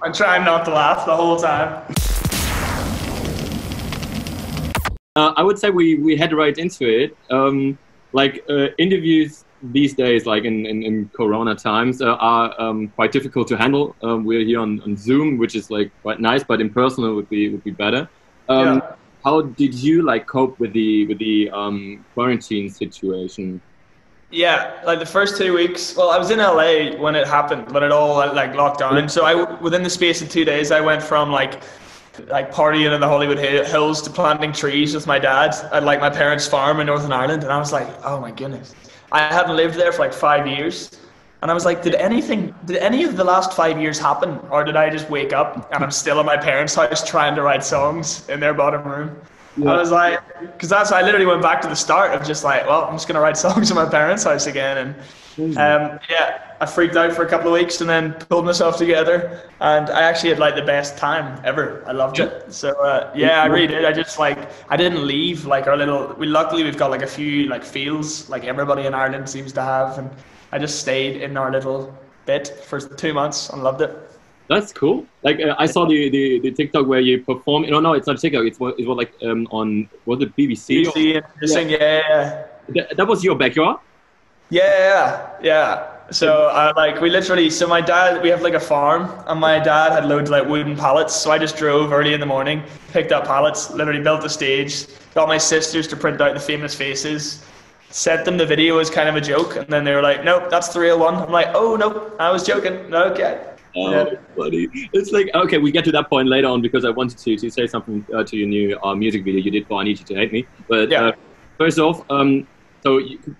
I'm trying not to laugh the whole time. I would say we head right into it. Interviews these days, like in Corona times, are quite difficult to handle. We're here on Zoom, which is like quite nice, but in person it would be better. Yeah. How did you like cope with the quarantine situation? Yeah, like the first 2 weeks. Well, I was in LA when it happened, when it all like locked down. So within the space of 2 days, I went from like partying in the Hollywood Hills to planting trees with my dad at like my parents' farm in Northern Ireland, and I was like, oh my goodness, I hadn't lived there for like 5 years, and I was like, did any of the last 5 years happen, or did I just wake up and I'm still in my parents' house trying to write songs in their bottom room? I Yeah. was like, because I literally went back to the start of just like, well, I'm just gonna write songs in my parents' house again, and yeah, I freaked out for a couple of weeks and then pulled myself together, and I actually had like the best time ever. I loved it. So yeah, I really did. I didn't leave like our little. Luckily we've got like a few like fields like everybody in Ireland seems to have, and I just stayed in our little bit for 2 months and loved it. That's cool. Like I saw the TikTok where you perform. No, no, it's not TikTok. It was like on was it BBC? BBC and Yeah. sing, yeah. That was your backyard. Yeah, yeah. So so my dad, we have like a farm, and my dad had loads of like wooden pallets. So I just drove early in the morning, picked up pallets, literally built the stage, got my sisters to print out the famous faces, sent them the video as kind of a joke, and then they were like, "Nope, that's the real one." I'm like, "Oh no, I was joking." Okay. Oh, Yeah. buddy. It's like, okay, we get to that point later on because I wanted to say something to your new music video you did for I Need You to Hate Me. But Yeah. first off,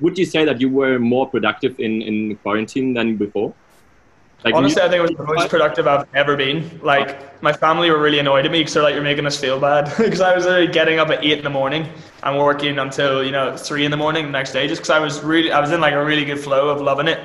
would you say that you were more productive in quarantine than before? Like, Honestly, I think it was the most productive I've ever been. Like, my family were really annoyed at me because they're like, "You're making us feel bad." Because I was literally getting up at 8 in the morning and working until 3 in the morning the next day, just because I was in like a really good flow of loving it.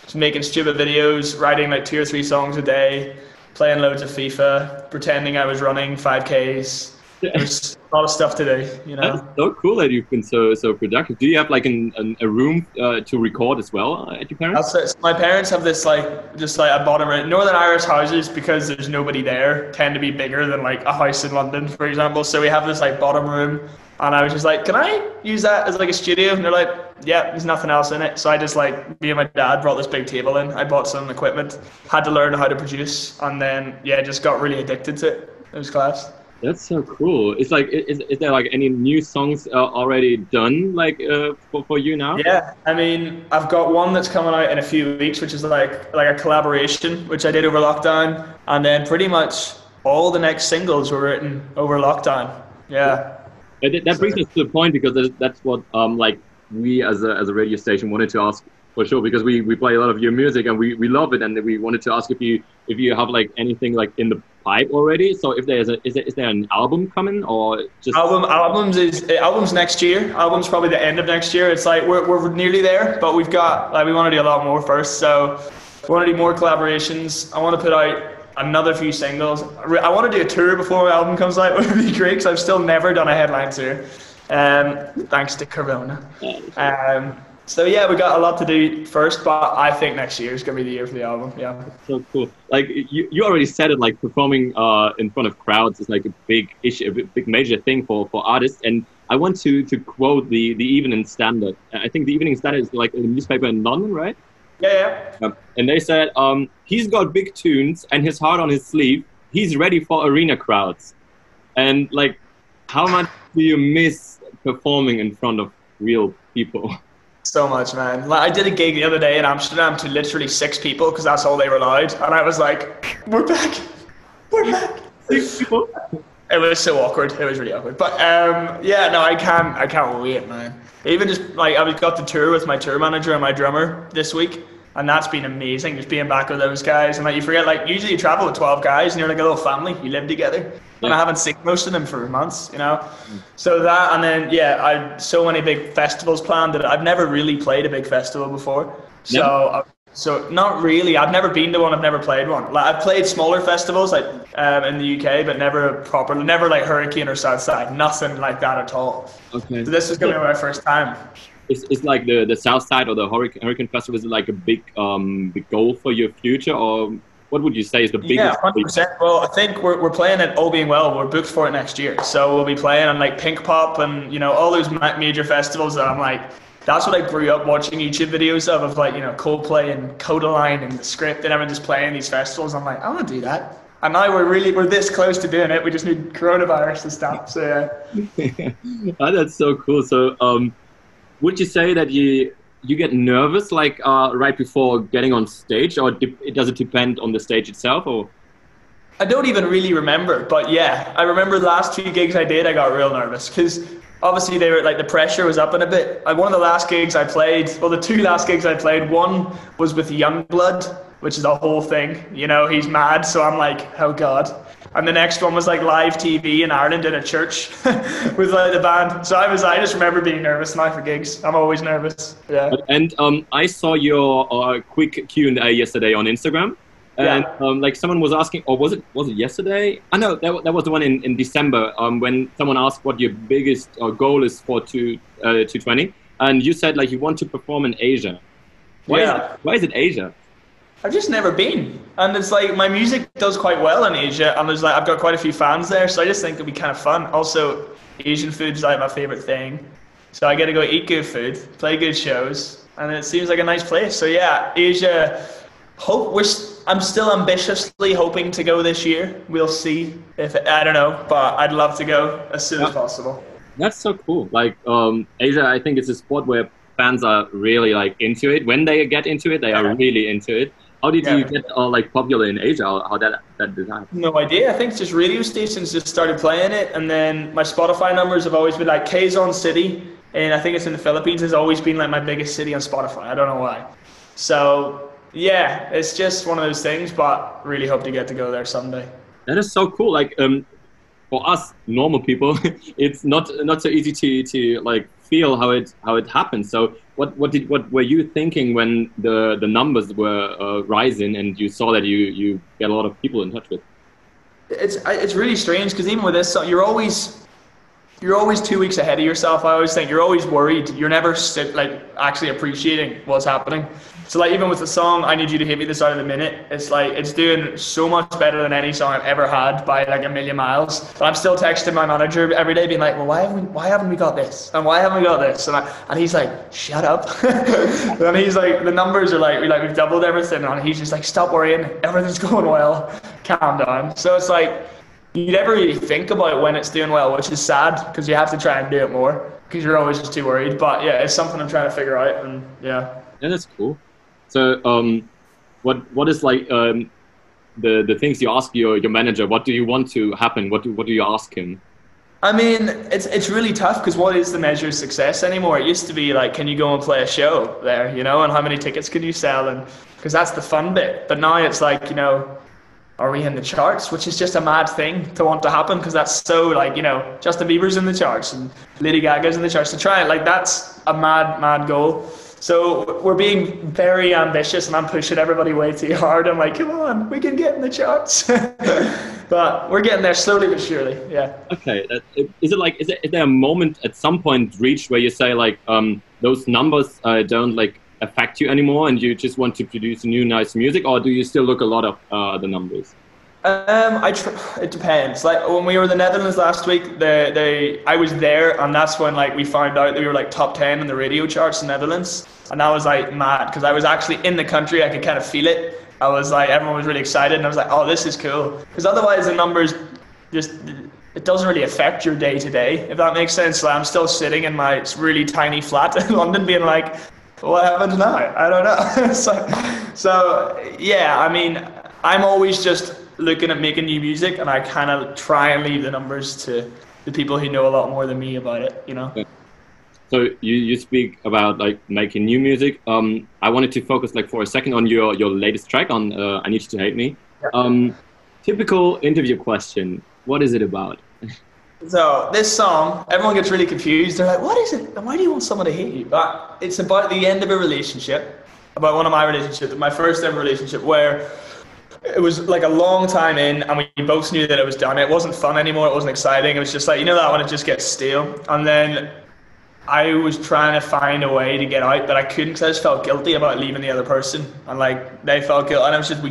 Just making stupid videos, writing like 2 or 3 songs a day, playing loads of FIFA, pretending I was running 5Ks. There's a lot of stuff to do. That's so cool that you've been so productive. Do you have like a room to record as well at your parents'? That's it. So my parents have this like just like a bottom right. Northern Irish houses, because there's nobody there, tend to be bigger than like a house in London, for example. So we have this like bottom room, and I was just like, "Can I use that as like a studio?" And they're like, "Yeah, there's nothing else in it." So I just like, me and my dad brought this big table in. I bought some equipment, had to learn how to produce, and then yeah, just got really addicted to it. It was class. That's so cool. It's like, is there like any new songs already done like for you now? Yeah, I mean, I've got one that's coming out in a few weeks, which is like a collaboration, which I did over lockdown, and then pretty much all the next singles were written over lockdown. Yeah. That brings us to the point because that's what like we as a radio station wanted to ask for sure, because we play a lot of your music and we love it, and we wanted to ask if you have like anything like in the pipe already. So if there's is there an album coming or just Albums next year. Albums probably the end of next year. It's like we're nearly there, but we've got like we want to do a lot more first. So we want to do more collaborations. I want to put out another few singles. I want to do a tour before my album comes out. It would be great because I've still never done a headline tour, thanks to Corona. So yeah, we got a lot to do first, but I think next year is gonna be the year for the album. Yeah. so cool? Like you already said it, like performing in front of crowds is like a big issue, a big major thing for artists. And I want to quote the Evening Standard. I think the Evening Standard is like a newspaper in London, right? Yeah. And they said, he's got big tunes and his heart on his sleeve. He's ready for arena crowds. And like, how much do you miss performing in front of real people? So much, man. Like, I did a gig the other day in Amsterdam to literally 6 people because that's all they were allowed, and I was like, "We're back, we're back." 6 people. It was so awkward. It was really awkward. But yeah, no, I can't wait, man. Even just like I got to tour with my tour manager and my drummer this week, and that's been amazing. Just being back with those guys, and like you forget, like usually you travel with 12 guys and you're like a little family. You live together. And I haven't seen most of them for months. So that, and then yeah, I so many big festivals planned that I've never really played a big festival before. So not really. I've never been to one. I've never played one. Like I've played smaller festivals like in the UK, but never like Hurricane or Southside. Nothing like that at all. Okay. So this is gonna be my first time. Is like the South Side or the Hurricane Festival, is it like a big goal for your future, or what would you say is the Yeah, biggest? 100%. Well, I think we're playing it, all being well. We're booked for it next year. So we'll be playing on like Pink Pop and, you know, all those major festivals that I'm like, that's what I grew up watching YouTube videos of like, you know, Coldplay and Codaline and The Script and everyone just playing these festivals. I'm like, I want to do that. And now we're this close to doing it. We just need coronavirus to stop. So yeah. Oh, that's so cool. So, would you say that you get nervous like right before getting on stage, or does it depend on the stage itself, or? I don't even really remember, but yeah, I remember the last 2 gigs I did, I got real nervous because obviously they were like the pressure was up in a bit. Like one of the last gigs I played, well, the 2 last gigs I played, one was with Youngblood, which is a whole thing. You know, he's mad, so I'm like, oh god. And the next one was like live TV in Ireland in a church with like the band. So I just remember being nervous now for gigs. I'm always nervous. Yeah. And I saw your quick Q&A yesterday on Instagram. And Yeah. like someone was asking, or was it yesterday? I know that was the one in December when someone asked what your biggest goal is for 2020, and you said like you want to perform in Asia. Why is it Asia? I've just never been, and it's like my music does quite well in Asia, and there's like I've got quite a few fans there, so I just think it'd be kind of fun. Also, Asian food is like my favorite thing, so I get to go eat good food, play good shows, and it seems like a nice place. So yeah, Asia. I'm still ambitiously hoping to go this year. We'll see I don't know, but I'd love to go as soon as possible. That's so cool. Like Asia, I think it's a sport where fans are really like into it. When they get into it, they are really into it. How did you get like popular in Asia? How that did happen? No idea. I think it's just radio stations just started playing it, and then my Spotify numbers have always been like Quezon City, and I think it's in the Philippines, has always been like my biggest city on Spotify. I don't know why. So yeah, it's just one of those things, but really hope to get to go there someday. That is so cool. Like for us normal people, it's not so easy to like feel how it happens. So what were you thinking when the numbers were rising and you saw that you get a lot of people in touch with? It's really strange because even with this song, you're always 2 weeks ahead of yourself. I always think you're always worried. You're never like actually appreciating what's happening. So like even with the song "I Need You to Hit Me This Out of the Minute," it's like it's doing so much better than any song I've ever had by like a million miles. But I'm still texting my manager every day, being like, "Well, why haven't we got this? And why haven't we got this?" And he's like, "Shut up." And he's like, "The numbers are like we've doubled everything," and he's just like, "Stop worrying. Everything's going well. Calm down." So it's like you never really think about when it's doing well, which is sad because you have to try and do it more because you're always just too worried. But yeah, it's something I'm trying to figure out, and yeah. Yeah, that's cool. So, what is like the things you ask your manager? What do you want to happen? What do you ask him? I mean, it's really tough because what is the measure of success anymore? It used to be like, can you go and play a show there, you know, and how many tickets can you sell, and because that's the fun bit. But now it's like, you know, are we in the charts? Which is just a mad thing to want to happen because that's so like, you know, Justin Bieber's in the charts and Lady Gaga's in the charts. To try it, like that's a mad goal. So we're being very ambitious, and I'm pushing everybody way too hard. I'm like, come on, we can get in the charts. But we're getting there slowly but surely. Yeah. Okay. Is there a moment at some point reached where you say like those numbers don't like affect you anymore, and you just want to produce new nice music, or do you still look a lot of the numbers? It depends. Like when we were in the Netherlands last week, I was there, and that's when like we found out that we were like top 10 in the radio charts in the Netherlands, and that was like mad because I was actually in the country. I could kind of feel it. I was like, everyone was really excited, and I was like, oh, this is cool, because otherwise the numbers just it doesn't really affect your day to day, if that makes sense. Like I'm still sitting in my really tiny flat in London, being like, what happens now? I don't know. so yeah, I mean, I'm always just looking at making new music, and I kind of try and leave the numbers to the people who know a lot more than me about it, you know. So you speak about like making new music. I wanted to focus like for a second on your latest track on "I Need You to Hate Me." Yeah. Typical interview question: what is it about? So this song, everyone gets really confused. They're like, what is it? Why do you want someone to hate you? But it's about the end of a relationship, about one of my relationships, my first ever relationship, where it was like a long time in, and we both knew that it was done. It wasn't fun anymore. It wasn't exciting. It was just like, you know that when it just gets stale. And then I was trying to find a way to get out, but I couldn't because I just felt guilty about leaving the other person. And like they felt guilty, and it was just we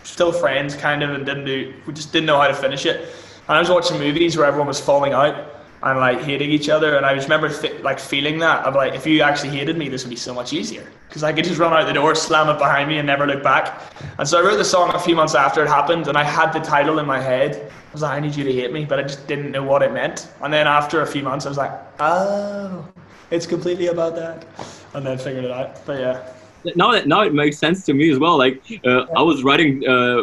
still friends kind of, and we just didn't know how to finish it. And I was watching movies where everyone was falling out and like hating each other, and I just remember like feeling that of like, if you actually hated me, this would be so much easier, because I could just run out the door, slam it behind me, and never look back. And so I wrote the song a few months after it happened, and I had the title in my head. I was like, I need you to hate me, but I just didn't know what it meant. And then after a few months, I was like, oh, it's completely about that, and then figured it out. But yeah. Now it makes sense to me as well. Like I was riding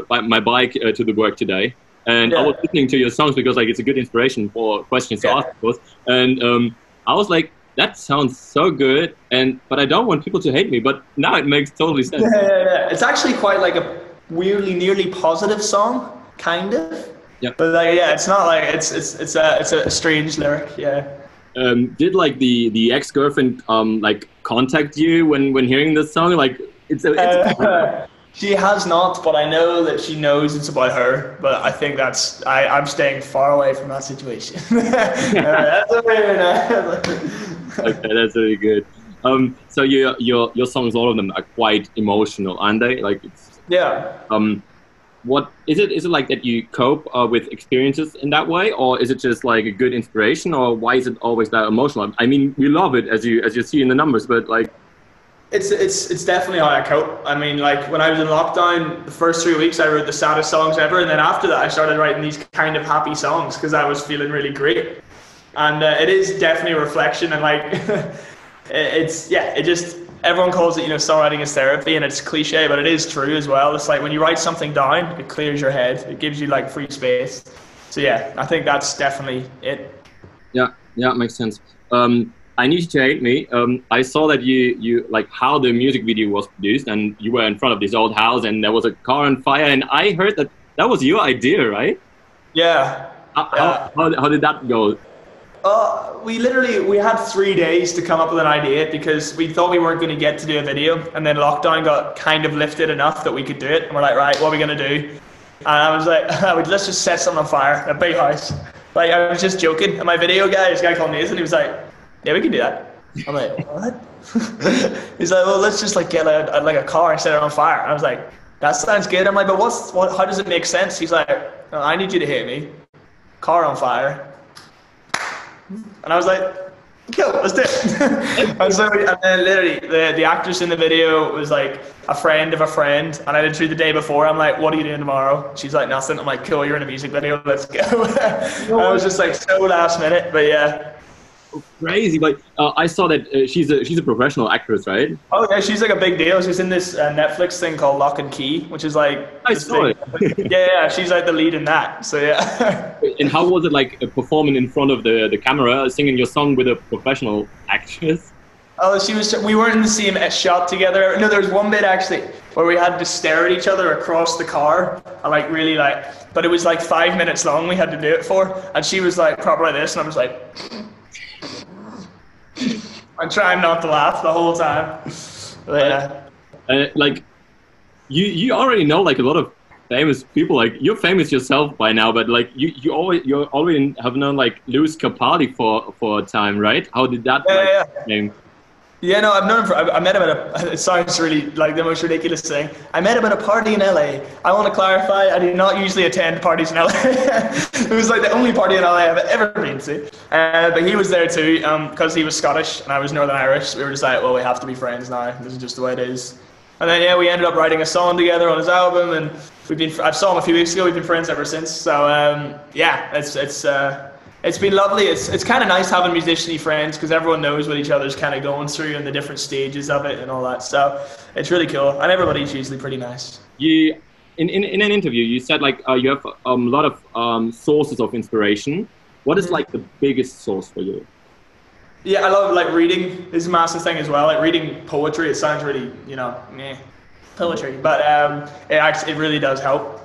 my bike to the work today, and I was listening to your songs because like it's a good inspiration for questions to ask, of course. And I was like, that sounds so good, but I don't want people to hate me. But now it makes totally sense. Yeah. It's actually quite like a weirdly nearly positive song, kind of. Yeah. But like, yeah, it's not like it's a strange lyric. Yeah. Did like the ex-girlfriend like contact you when hearing this song? Like it's she has not, but I know that she knows it's about her. But I think I'm staying far away from that situation. That's okay, that's really good. So your songs, all of them are quite emotional, aren't they? Like it's what is it? Is it like that you cope with experiences in that way, or is it just like a good inspiration, or why is it always that emotional? I mean, we love it as you see in the numbers, but like, it's definitely how I cope. I mean, like when I was in lockdown, the first 3 weeks I wrote the saddest songs ever, and then after that I started writing these kind of happy songs because I was feeling really great. And it is definitely a reflection, and like it just. Everyone calls it, songwriting is therapy, and it's cliche, but it is true as well. It's like when you write something down, it clears your head. It gives you like free space. So yeah, I think that's definitely it. Yeah, it makes sense. I Need You to Hate Me. I saw that you like how the music video was produced, and you were in front of this old house, and there was a car on fire, and I heard that was your idea, right? Yeah. How did that go? We had 3 days to come up with an idea because we thought we weren't going to get to do a video, and then lockdown got kind of lifted enough that we could do it, and we're like, right, what are we going to do? And I was like, let's just set something on fire, a big house. Like, I was just joking, and my video guy, this guy called Nathan, he was like, yeah, we can do that. I'm like, what? He's like, well, let's just like get a car and set it on fire. I was like, that sounds good. I'm like, but how does it make sense? He's like, I need you to hate me. Car on fire. And I was like, cool, let's do it. and then literally the actress in the video was like a friend of a friend, and I literally the day before, I'm like, what are you doing tomorrow? She's like, nothing. I'm like, cool, you're in a music video, let's go. I was just like so last minute, but yeah. Crazy, but I saw that she's a professional actress, right? Oh yeah, she's like a big deal. She's in this Netflix thing called Lock and Key, which is like I saw it. yeah, she's like the lead in that. So yeah. And how was it like performing in front of the camera, singing your song with a professional actress? Oh, we weren't in the same shot together. No, there was one bit actually where we had to stare at each other across the car, and but it was like 5 minutes long. We had to do it for, and she was like proper like this, and I was like. I'm trying not to laugh the whole time. But, yeah. Like, you already know like a lot of famous people. Like you're famous yourself by now, but like you already have known like Lewis Capaldi for a time, right? How did that name? Yeah, no, I've known him I met him it sounds really like the most ridiculous thing. I met him at a party in LA. I want to clarify, I do not usually attend parties in LA. It was like the only party in LA I've ever been to. But he was there too, because he was Scottish and I was Northern Irish. We were just like, well, we have to be friends now. This is just the way it is. And then, yeah, we ended up writing a song together on his album, and I saw him a few weeks ago. We've been friends ever since. So, yeah, it's been lovely. It's kind of nice having musician-y friends because everyone knows what each other's kind of going through and the different stages of it and all that. So it's really cool, and everybody's usually pretty nice. You, in an interview, you said like you have a lot of sources of inspiration. What is like the biggest source for you? Yeah, I love like reading. This is a massive thing as well. Like reading poetry. It sounds really, poetry, but it really does help.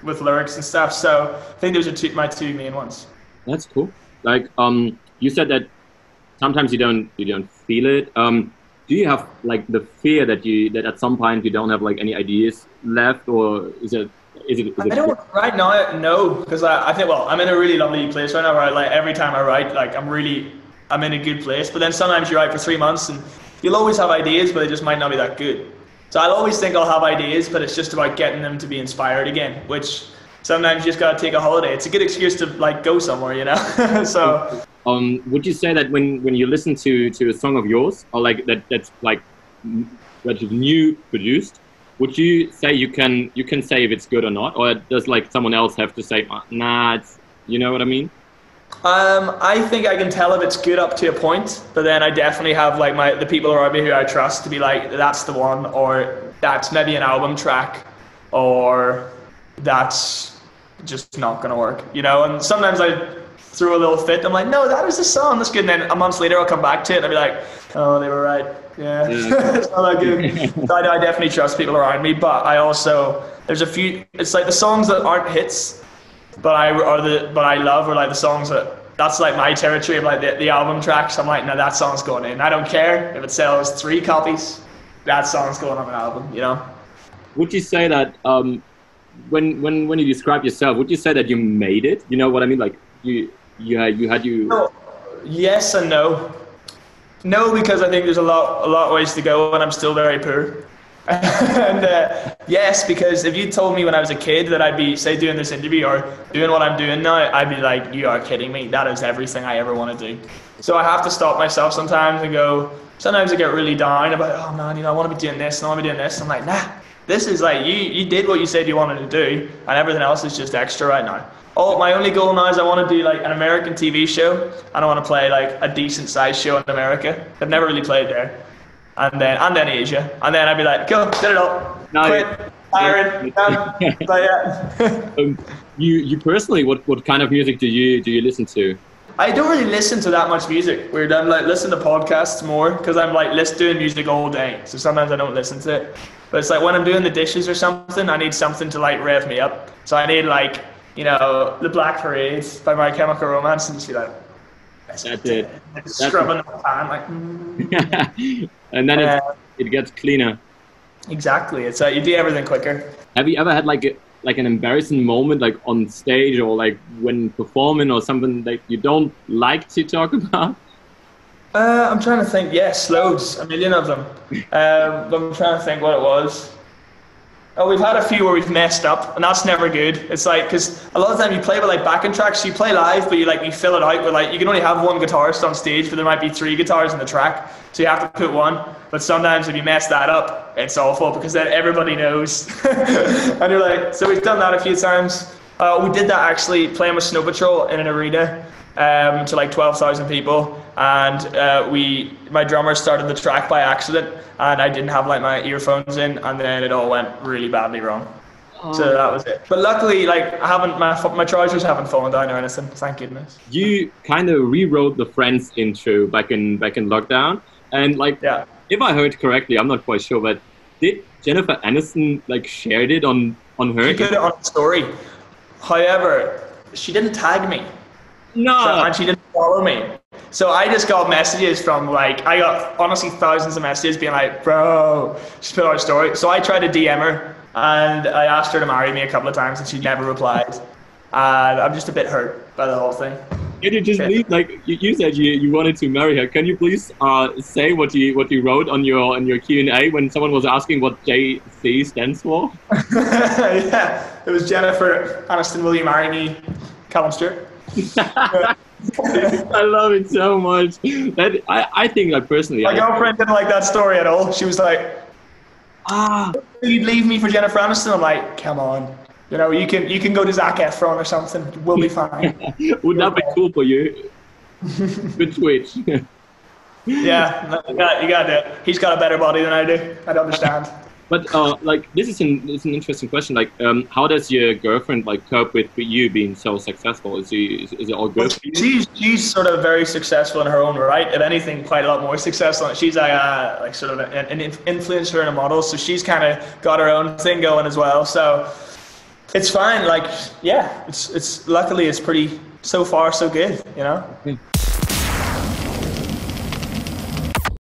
With lyrics and stuff, so I think those are my two main ones. That's cool. Like you said that sometimes you don't feel it. Do you have like the fear that at some point you don't have like any ideas left, or is it? I don't right now, no, because I think I'm in a really lovely place right now where like every time I write, like I'm in a good place. But then sometimes you write for 3 months and you'll always have ideas, but they just might not be that good. So I'll always think I'll have ideas, but it's just about getting them to be inspired again, which sometimes you just gotta take a holiday. It's a good excuse to like go somewhere, you know? So would you say that when you listen to a song of yours, or like that's like that is new produced, would you say you can say if it's good or not, or does like someone else have to say, nah, it's, you know what I mean? I think I can tell if it's good up to a point, but then I definitely have like the people around me who I trust to be like, that's the one, or that's maybe an album track, or that's just not gonna work, you know. And sometimes I throw a little fit. I'm like, no, that is the song. That's good. And then a month later, I'll come back to it and I'll be like, oh, they were right. Yeah, it's not that good. So I definitely trust people around me, but I also there's a few. It's like the songs that aren't hits, but I love, or like the songs that's like my territory of like the album tracks. I'm like, no, that song's going in. I don't care if it sells 3 copies. That song's going on an album, you know. Would you say that when you describe yourself, would you say that you made it? You know what I mean? Like you. No. Yes and no. No, because I think there's a lot ways to go, and I'm still very poor. And yes, because if you told me when I was a kid that I'd be, say, doing this interview or doing what I'm doing now, I'd be like, you are kidding me. That is everything I ever want to do. So I have to stop myself sometimes and go, sometimes I get really down about, oh man, you know, I want to be doing this and I want to be doing this. I'm like, nah, this is like, you did what you said you wanted to do, and everything else is just extra right now. Oh, my only goal now is I want to do like an American TV show, and I want to play like a decent sized show in America. I've never really played there. And then Asia. And then I'd be like, go, get it up. No, quit, tired, but yeah. You personally, what kind of music do you listen to? I don't really listen to that much music. Weird. I'm like listen to podcasts more because I'm like doing music all day. So sometimes I don't listen to it. But it's like when I'm doing the dishes or something, I need something to like rev me up. So I need like, you know, The Black Parade by My Chemical Romance, and just be like, that's it. Like scrubbing the pan, like. And then it gets cleaner. Exactly. It's you do everything quicker. Have you ever had like an embarrassing moment, like on stage or like when performing, or something that you don't like to talk about? I'm trying to think. Yes, loads, a million of them. But I'm trying to think what it was. Oh, we've had a few where we've messed up, and that's never good. It's like, because a lot of the time you play with like backing tracks, so you play live, but you fill it out with like, you can only have one guitarist on stage, but there might be 3 guitars in the track, so you have to put one. But sometimes if you mess that up, it's awful, because then everybody knows. And you're like, so we've done that a few times. We did that actually, playing with Snow Patrol in an arena to like 12,000 people, and my drummer started the track by accident, and I didn't have like my earphones in, and then it all went really badly wrong. So that was it. But luckily, like my trousers haven't fallen down or anything, thank goodness. You kind of rewrote the Friends intro back in lockdown, and like, yeah. If I heard correctly, I'm not quite sure, but did Jennifer Aniston like shared it on her? She put it on the story. However, she didn't tag me. No. And she didn't follow me. So I just got messages from like, I got honestly thousands of messages being like, bro, she put out a story. So I tried to DM her, and I asked her to marry me a couple of times, and she never replied. And I'm just a bit hurt by the whole thing. Can you just leave, like you said you wanted to marry her. Can you please say what you wrote on your Q&A when someone was asking what JC stands for? Yeah, it was Jennifer Aniston, will you marry me, Callum Stewart? I love it so much. That I think, like, personally, my girlfriend didn't like that story at all. She was like, you'd leave me for Jennifer Aniston? I'm like, come on, you know, you can go to Zac Efron or something, we'll be fine. Would that be cool for you? Good switch. Yeah, you got it. He's got a better body than I do. I don't understand. But like, this is an interesting question. Like, how does your girlfriend like cope with you being so successful? Is it all good? Well, she's sort of very successful in her own right. If anything, quite a lot more successful. She's like sort of an influencer and a model, so she's kind of got her own thing going as well. So it's fine. Like, yeah, it's luckily it's pretty, so far so good. You know.